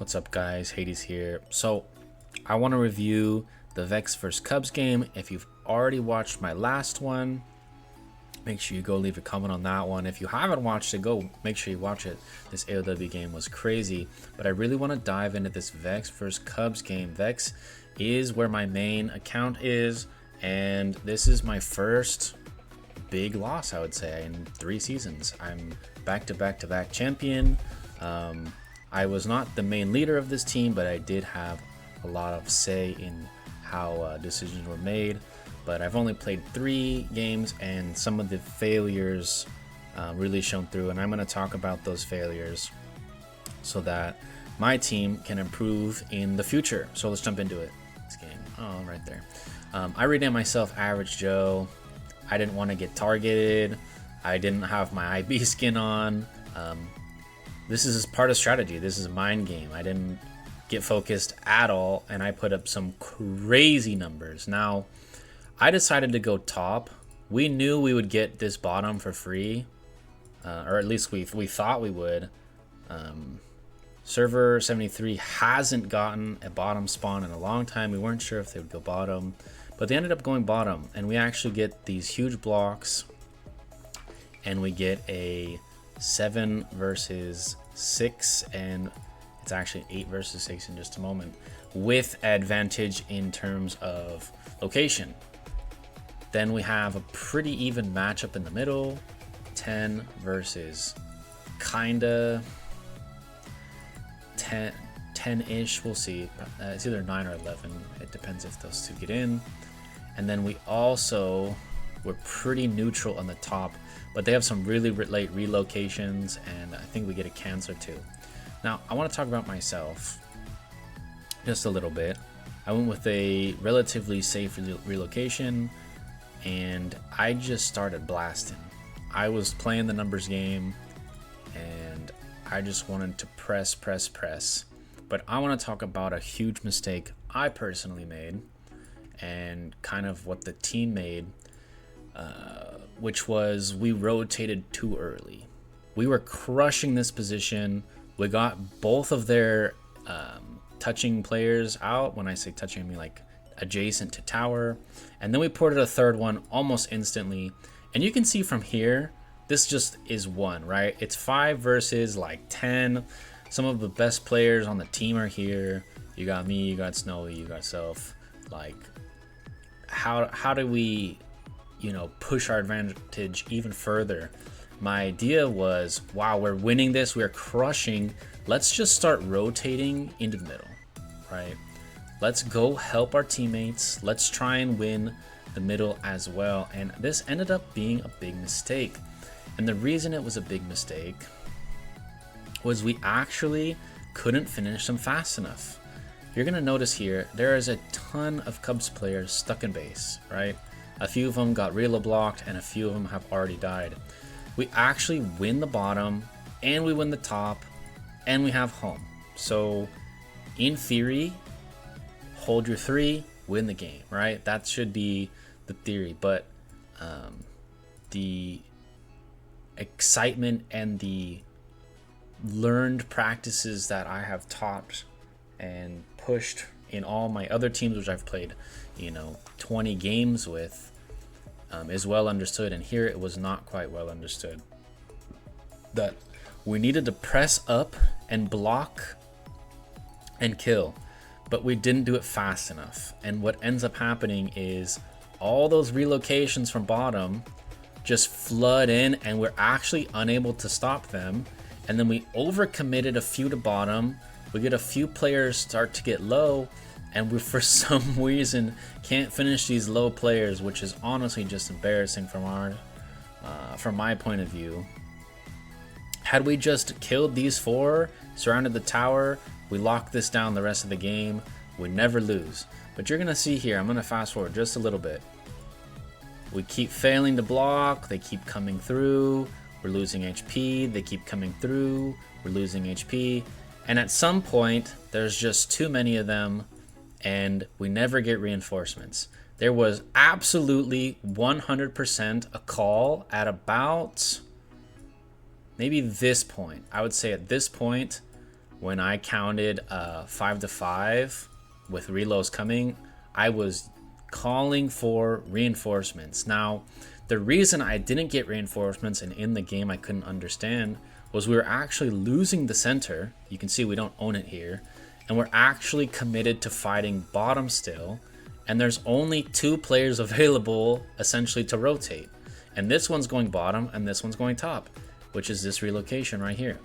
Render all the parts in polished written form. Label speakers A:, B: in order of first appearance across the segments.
A: What's up, guys? Hades here. So I want to review the VEX vs CUBS game. If you've already watched my last one, make sure you go leave a comment on that one. If you haven't watched it, go make sure you watch it. This AOW game was crazy, but I really want to dive into this VEX vs CUBS game. VEX is where my main account is, and this is my first big loss, I would say, in 3 seasons. I'm back-to-back-to-back champion. I was not the main leader of this team, but I did have a lot of say in how decisions were made. But I've only played 3 games, and some of the failures really shone through, and I'm going to talk about those failures so that my team can improve in the future. So let's jump into it. This game, right there. I renamed myself Average Joe. I didn't want to get targeted. I didn't have my IB skin on. This is part of strategy. This is a mind game. I didn't get focused at all, and I put up some crazy numbers. Now, I decided to go top. We knew we would get this bottom for free, or at least we thought we would. Server 73 hasn't gotten a bottom spawn in a long time. We weren't sure if they would go bottom, but they ended up going bottom, and we actually get these huge blocks, and we get a 7 versus 6, and it's actually 8 versus 6 in just a moment, with advantage in terms of location. Then we have a pretty even matchup in the middle, 10 versus kinda 10-ish, we'll see. It's either 9 or 11, it depends if those two get in. And then we also were pretty neutral on the top, but they have some really late relocations, and I think we get a cancer too. Now, I want to talk about myself just a little bit. I went with a relatively safe relocation, and I just started blasting. I was playing the numbers game, and I just wanted to press. But I want to talk about a huge mistake I personally made, and kind of what the team made, which was we rotated too early. We were crushing this position. We got both of their touching players out. When I say touching, I mean like adjacent to tower. And then we ported a third one almost instantly. And you can see from here, this just is 1, right? It's 5 versus like 10. Some of the best players on the team are here. You got me, you got Snowy, you got Self. Like, how do we, push our advantage even further? My idea was, wow, we're winning this, we're crushing. Let's just start rotating into the middle, right? Let's go help our teammates. Let's try and win the middle as well. And this ended up being a big mistake. And the reason it was a big mistake was we actually couldn't finish them fast enough. You're gonna notice here, there is a ton of CUBS players stuck in base, right? A few of them got relo blocked, and a few of them have already died. We actually win the bottom, and we win the top, and we have home. So, in theory, hold your 3, win the game, right? That should be the theory, but the excitement and the learned practices that I have taught and pushed in all my other teams, which I've played 20 games with, is well understood. And here it was not quite well understood that we needed to press up and block and kill, but we didn't do it fast enough. And what ends up happening is all those relocations from bottom just flood in, and we're actually unable to stop them. And then we overcommitted a few to bottom. We get a few players start to get low, and we for some reason can't finish these low players, which is honestly just embarrassing from my point of view. Had we just killed these 4, surrounded the tower, we lock this down the rest of the game, we never lose. But you're gonna see here, I'm gonna fast forward just a little bit. We keep failing to block, they keep coming through, we're losing HP, they keep coming through, we're losing HP. And at some point, there's just too many of them, and we never get reinforcements. There was absolutely 100% a call at about maybe this point. I would say at this point, when I counted 5 to 5 with reloads coming, I was calling for reinforcements. Now, the reason I didn't get reinforcements and in the game I couldn't understand was we were actually losing the center. You can see we don't own it here. And we're actually committed to fighting bottom still. And there's only 2 players available essentially to rotate. And this one's going bottom and this one's going top, which is this relocation right here.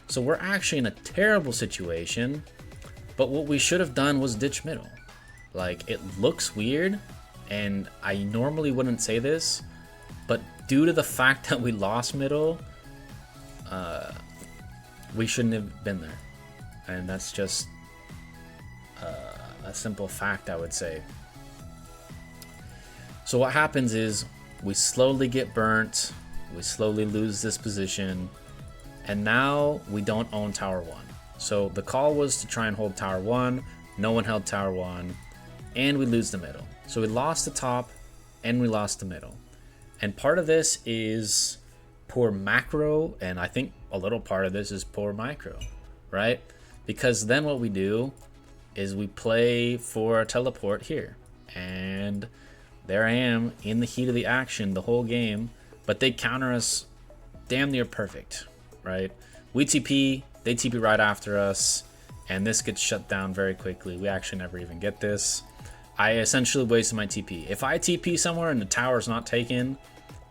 A: So we're actually in a terrible situation. But what we should have done was ditch middle. Like, it looks weird, and I normally wouldn't say this, but due to the fact that we lost middle, we shouldn't have been there. And that's just a simple fact, I would say. So what happens is we slowly get burnt, we slowly lose this position, and now we don't own tower 1. So the call was to try and hold tower 1, no one held tower 1, and we lose the middle. So we lost the top and we lost the middle. And part of this is poor macro, and I think a little part of this is poor micro, right? Because then what we do is we play for a teleport here. And there I am in the heat of the action the whole game, but they counter us damn near perfect, right? We TP, they TP right after us, and this gets shut down very quickly. We actually never even get this. I essentially wasted my TP. If I TP somewhere and the tower is not taken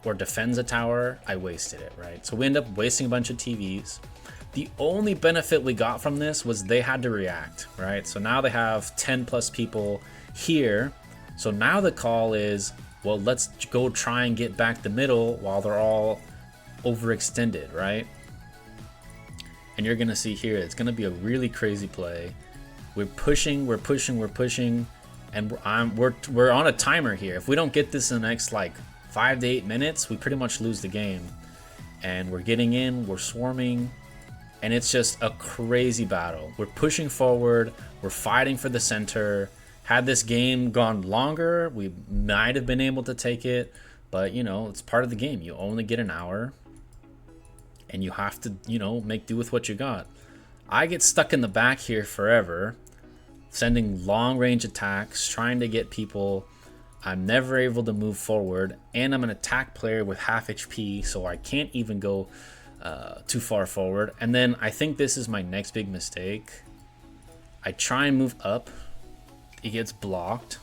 A: or defends a tower, I wasted it, right? So we end up wasting a bunch of TVs. The only benefit we got from this was they had to react, right? So now they have 10 plus people here. So now the call is, well, let's go try and get back the middle while they're all overextended, right? And you're gonna see here, it's gonna be a really crazy play. We're pushing, and we're on a timer here. If we don't get this in the next like 5 to 8 minutes, we pretty much lose the game. And we're getting in, we're swarming, and it's just a crazy battle. We're pushing forward, we're fighting for the center. Had this game gone longer, we might have been able to take it, but you know, it's part of the game. You only get an hour, and you have to, you know, make do with what you got. I get stuck in the back here forever, sending long range attacks, trying to get people. I'm never able to move forward, and I'm an attack player with half HP, so I can't even go too far forward. And then I think this is my next big mistake. I try and move up, it gets blocked,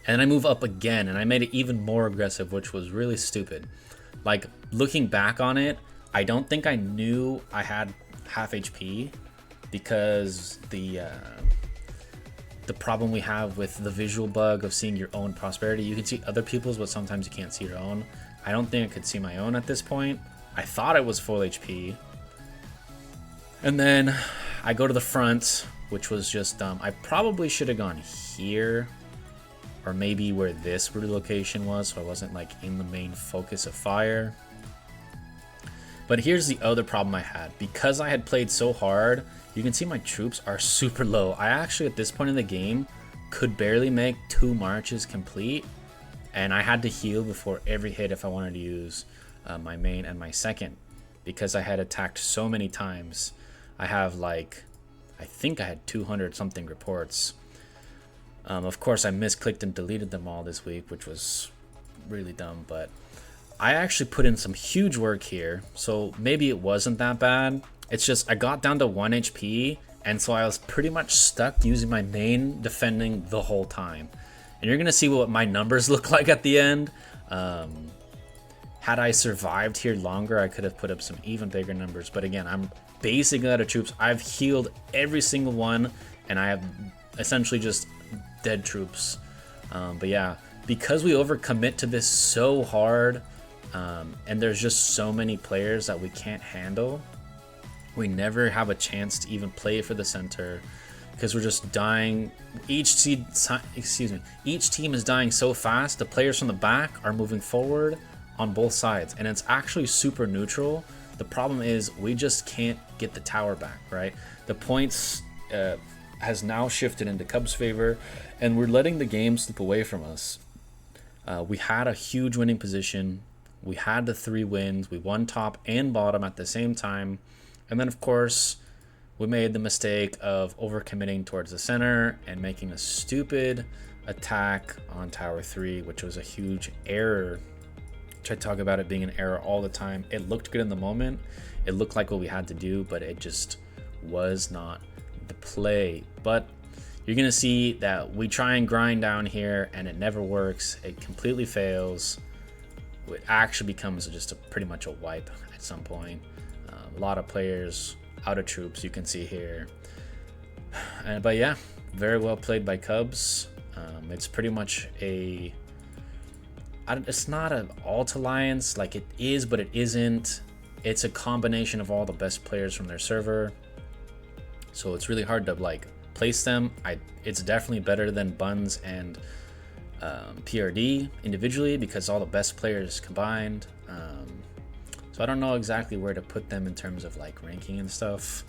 A: and then I move up again, and I made it even more aggressive, which was really stupid. Like, looking back on it, I don't think I knew I had half HP, because the problem we have with the visual bug of seeing your own prosperity, you can see other people's, but sometimes you can't see your own. I don't think I could see my own at this point. I thought I was full HP. And then I go to the front, which was just dumb. I probably should have gone here, or maybe where this relocation was, so I wasn't like in the main focus of fire. But here's the other problem I had. Because I had played so hard, you can see my troops are super low. I actually, at this point in the game, could barely make 2 marches complete, and I had to heal before every hit if I wanted to use my main and my second, because I had attacked so many times. I have like, I think I had 200 something reports. Of course, I misclicked and deleted them all this week, which was really dumb, but I actually put in some huge work here, so maybe it wasn't that bad. It's just I got down to 1 HP, and so I was pretty much stuck using my main defending the whole time. And you're going to see what my numbers look like at the end. Had I survived here longer, I could have put up some even bigger numbers. But again, I'm basically out of troops. I've healed every single one, and I have essentially just dead troops. But yeah, because we overcommit to this so hard, and there's just so many players that we can't handle, we never have a chance to even play for the center, because we're just dying. Each team is dying so fast. The players from the back are moving forward on both sides, and it's actually super neutral. The problem is we just can't get the tower back, right? The points has now shifted into CUBS' favor, and we're letting the game slip away from us. We had a huge winning position. We had the 3 wins. We won top and bottom at the same time. And then, of course, we made the mistake of overcommitting towards the center and making a stupid attack on tower 3, which was a huge error. I talk about it being an error all the time. It looked good in the moment. It looked like what we had to do, but it just was not the play. But you're gonna see that we try and grind down here and it never works. It completely fails. It actually becomes just pretty much a wipe at some point. A lot of players out of troops, you can see here. But yeah, very well played by CUBS. It's pretty much it's not an alt alliance, like it is, but it isn't. It's a combination of all the best players from their server. So it's really hard to like place them. It's definitely better than Buns and PRD individually because all the best players combined. So I don't know exactly where to put them in terms of like ranking and stuff.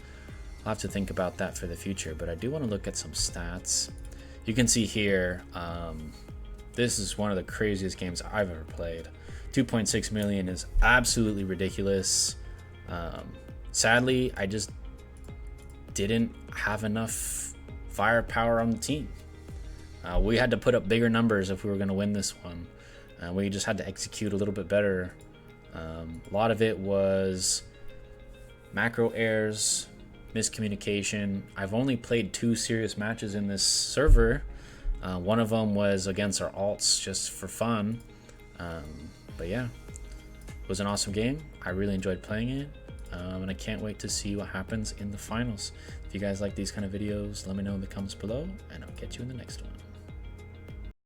A: I'll have to think about that for the future, but I do want to look at some stats. You can see here, this is one of the craziest games I've ever played. 2.6 million is absolutely ridiculous. Sadly, I just didn't have enough firepower on the team. We had to put up bigger numbers if we were going to win this one. We just had to execute a little bit better. A lot of it was macro errors, miscommunication. I've only played 2 serious matches in this server. One of them was against our alts just for fun. But yeah, it was an awesome game. I really enjoyed playing it. And I can't wait to see what happens in the finals. If you guys like these kind of videos, let me know in the comments below, and I'll catch you in the next one.